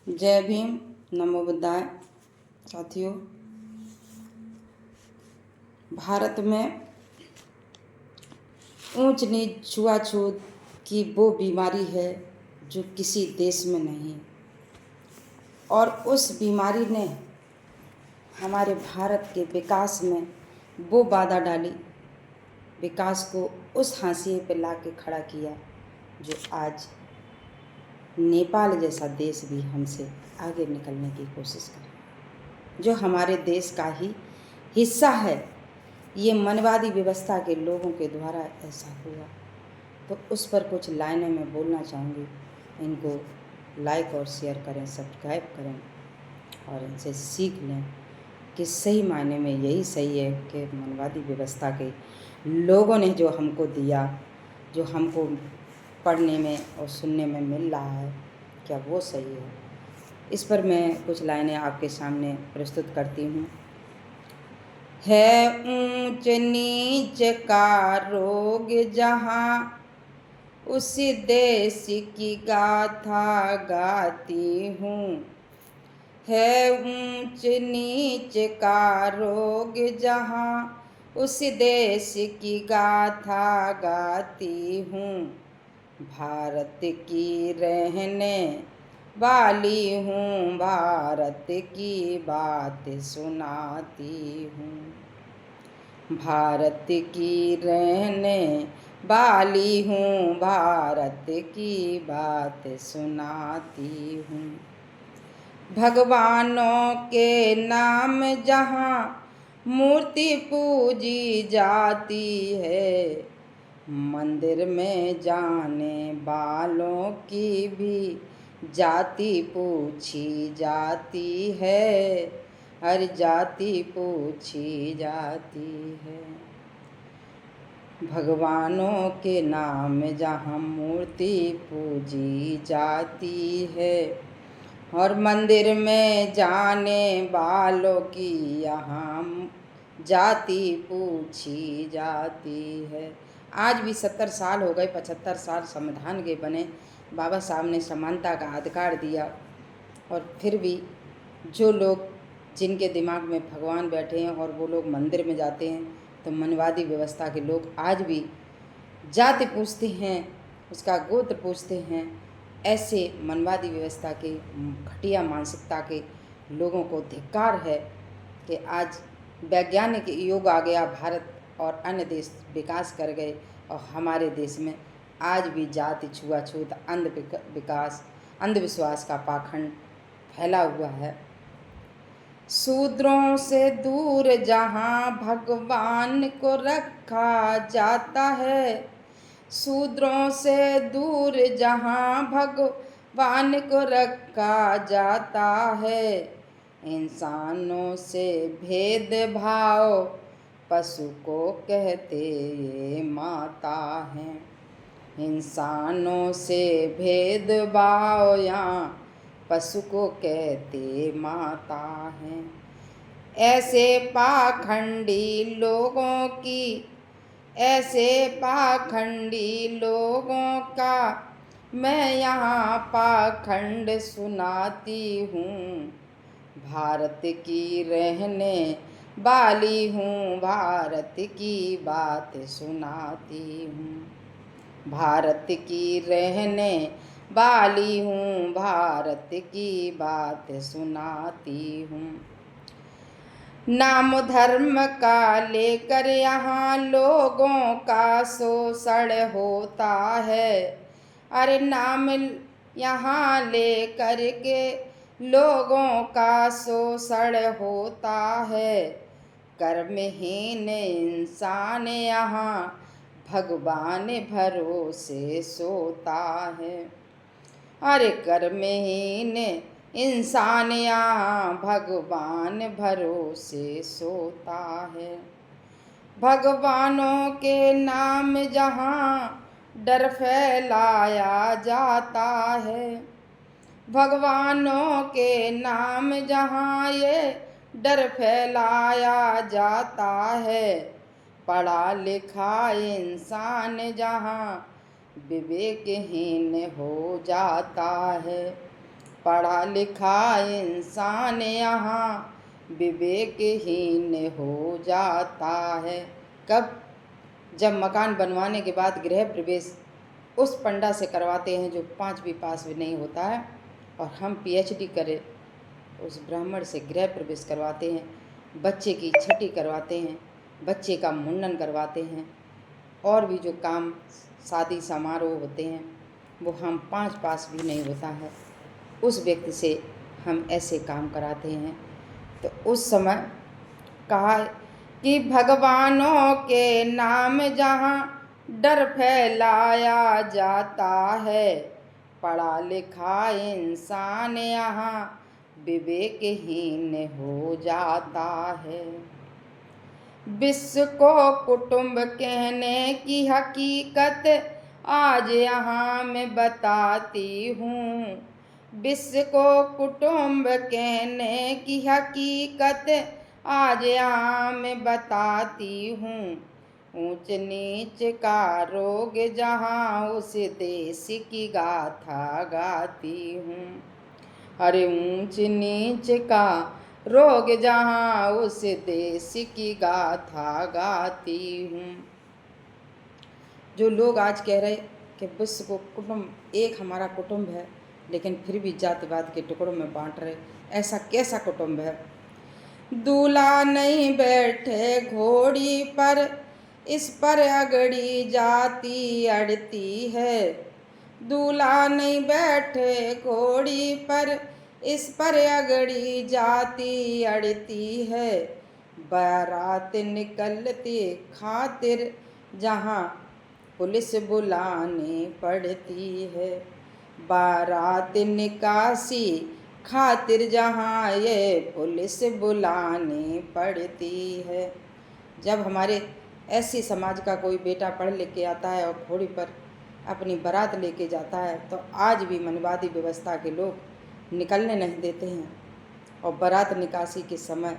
जय भीम, नमो बुद्धाय। साथियों, भारत में ऊंच नीच छुआछूत की वो बीमारी है जो किसी देश में नहीं, और उस बीमारी ने हमारे भारत के विकास में वो बाधा डाली, विकास को उस हाशिए पे ला के खड़ा किया जो आज नेपाल जैसा देश भी हमसे आगे निकलने की कोशिश करे, जो हमारे देश का ही हिस्सा है। ये मनवादी व्यवस्था के लोगों के द्वारा ऐसा हुआ, तो उस पर कुछ लाइनें मैं बोलना चाहूँगी। इनको लाइक और शेयर करें, सब्सक्राइब करें और इनसे सीख लें कि सही मायने में यही सही है कि मनवादी व्यवस्था के लोगों ने जो हमको दिया, जो हमको पढ़ने में और सुनने में मिल रहा है, क्या वो सही है। इस पर मैं कुछ लाइनें आपके सामने प्रस्तुत करती हूँ। है ऊंच नीच का रोग जहाँ, उस देश की गाथा गाती हूँ। है ऊंच नीच का रोग जहाँ, उस देश की गाथा गाती हूँ। भारत की रहने वाली हूँ, भारत की बात सुनाती हूँ। भारत की रहने वाली हूँ, भारत की बात सुनाती हूँ। भगवानों के नाम जहाँ मूर्ति पूजी जाती है, मंदिर में जाने वालों की भी जाति पूछी जाती है, हर जाति पूछी जाती है। भगवानों के नाम जहाँ मूर्ति पूजी जाती है और मंदिर में जाने वालों की यहाँ जाति पूछी जाती है। आज भी 70 साल हो गए, 75 साल संविधान के बने, बाबा साहब ने समानता का अधिकार दिया, और फिर भी जो लोग, जिनके दिमाग में भगवान बैठे हैं और वो लोग मंदिर में जाते हैं, तो मनवादी व्यवस्था के लोग आज भी जाति पूछते हैं, उसका गोत्र पूछते हैं। ऐसे मनवादी व्यवस्था के घटिया मानसिकता के लोगों को धिक्कार है कि आज वैज्ञानिक युग आ गया, भारत और अन्य देश विकास कर गए, और हमारे देश में आज भी जाति छुआछूत, अंधविश्वास का पाखंड फैला हुआ है। शूद्रों से दूर जहाँ भगवान को रखा जाता है, शूद्रों से दूर जहाँ भगवान को रखा जाता है। इंसानों से भेदभाव पशु को कहते ये माता हैं। इंसानों से भेदभाव यहाँ पशु को कहते माता हैं। ऐसे पाखंडी लोगों की, ऐसे पाखंडी लोगों का मैं यहाँ पाखंड सुनाती हूँ। भारत की रहने वाली हूँ, भारत की बात सुनाती हूँ। भारत की रहने वाली हूँ, भारत की बात सुनाती हूँ। नाम धर्म का लेकर यहाँ लोगों का शोषण होता है। अरे नाम यहाँ लेकर के लोगों का शोषण होता है। कर्महीन इंसान यहाँ भगवान भरोसे सोता है। अरे कर्महीन इंसान यहाँ भगवान भरोसे सोता है। भगवानों के नाम जहाँ डर फैलाया जाता है, भगवानों के नाम जहाँ ये डर फैलाया जाता है। पढ़ा लिखा इंसान जहाँ विवेकहीन हो जाता है, पढ़ा लिखा इंसान यहाँ विवेकहीन हो जाता है। कब? जब मकान बनवाने के बाद गृह प्रवेश उस पंडा से करवाते हैं जो 5वीं पास भी नहीं होता है, और हम PhD करें उस ब्राह्मण से गृह प्रवेश करवाते हैं, बच्चे की छठी करवाते हैं, बच्चे का मुंडन करवाते हैं, और भी जो काम शादी समारोह होते हैं वो हम 5 पास भी नहीं होता है उस व्यक्ति से हम ऐसे काम कराते हैं। तो उस समय कहा कि भगवानों के नाम जहाँ डर फैलाया जाता है, पढ़ा लिखा इंसान यहाँ विवेकहीन हो जाता है। विश्व को कुटुंब कहने की हकीकत आज यहाँ मैं बताती हूँ। विश्व को कुटुंब कहने की हकीकत आज यहाँ मैं बताती हूँ। ऊंच नीच का रोग जहाँ उस देश की गाथा गाती हूँ। अरे ऊंच नीच का रोग जहाँ उस देश की गाथा गाती हूँ। जो लोग आज कह रहे कि विश्व को कुटुंब एक हमारा कुटुंब है, लेकिन फिर भी जातिवाद के टुकड़ों में बांट रहे, ऐसा कैसा कुटुंब है? दूल्हा नहीं बैठे घोड़ी पर, इस पर अगड़ी जाती अड़ती है। दूल्हा नहीं बैठे घोड़ी पर, इस पर अगड़ी जाती अड़ती है। बारात निकलती खातिर जहाँ पुलिस बुलानी पड़ती है। बारात निकासी खातिर जहाँ ये पुलिस बुलानी पड़ती है। जब हमारे ऐसी समाज का कोई बेटा पढ़ लिख के आता है और घोड़ी पर अपनी बारात लेके जाता है, तो आज भी मनवादी व्यवस्था के लोग निकलने नहीं देते हैं। और बारात निकासी के समय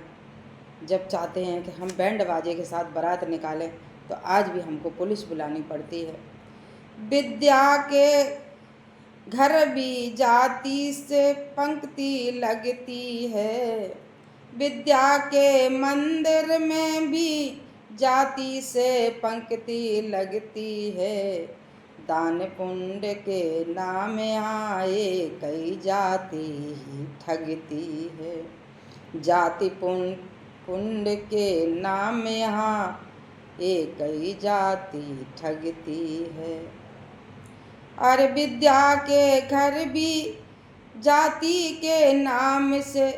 जब चाहते हैं कि हम बैंड बाजे के साथ बारात निकालें, तो आज भी हमको पुलिस बुलानी पड़ती है। विद्या के घर भी जाति से पंक्ति लगती है। विद्या के मंदिर में भी जाति से पंक्ति लगती है। दान पुण्य के नाम आए कई जाति ही ठगती है। जाति पुण्य के नाम यहाँ एक ही जाति ठगती है। और विद्या के घर भी जाति के नाम से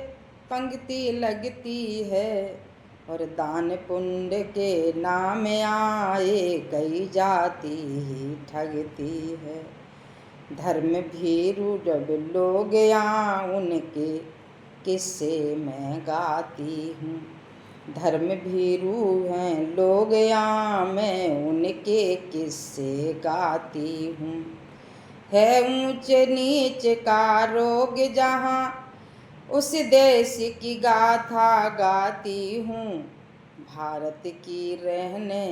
पंक्ति लगती है। और दान पुण्य के नाम आए कई जाति ही ठगती है। धर्म भीरू जब लोग यहाँ उनके किस्से मैं गाती हूँ। धर्म भीरू हैं लोग यहाँ मैं उनके किस्से गाती हूँ। है ऊंच नीच का रोग जहाँ उस देश की गाथा गाती हूँ। भारत की रहने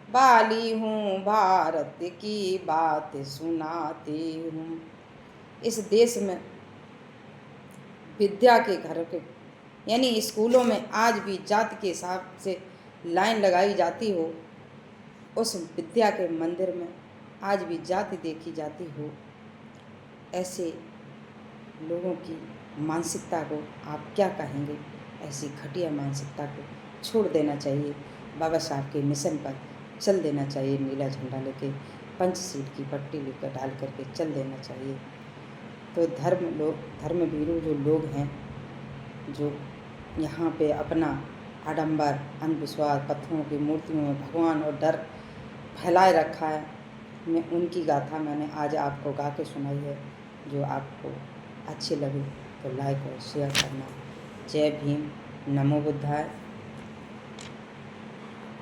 वाली हूँ, भारत की बात सुनाती हूँ। इस देश में विद्या के घर के यानी स्कूलों में आज भी जाति के हिसाब से लाइन लगाई जाती हो, उस विद्या के मंदिर में आज भी जाति देखी जाती हो। ऐसे लोगों की मानसिकता को आप क्या कहेंगे? ऐसी घटिया मानसिकता को छोड़ देना चाहिए। बाबा साहब के मिशन पर चल देना चाहिए। नीला झंडा लेके पंचशील की पट्टी लेकर डाल करके चल देना चाहिए। तो धर्मवीरू जो लोग हैं, जो यहाँ पे अपना आडंबर, अंधविश्वास, पत्थरों की मूर्तियों में भगवान और डर फैलाए रखा है, मैं उनकी गाथा मैंने आज आपको गा के सुनाई है। जो आपको अच्छी लगे तो लाइक और शेयर करना। जय भीम, नमो बुद्धाय।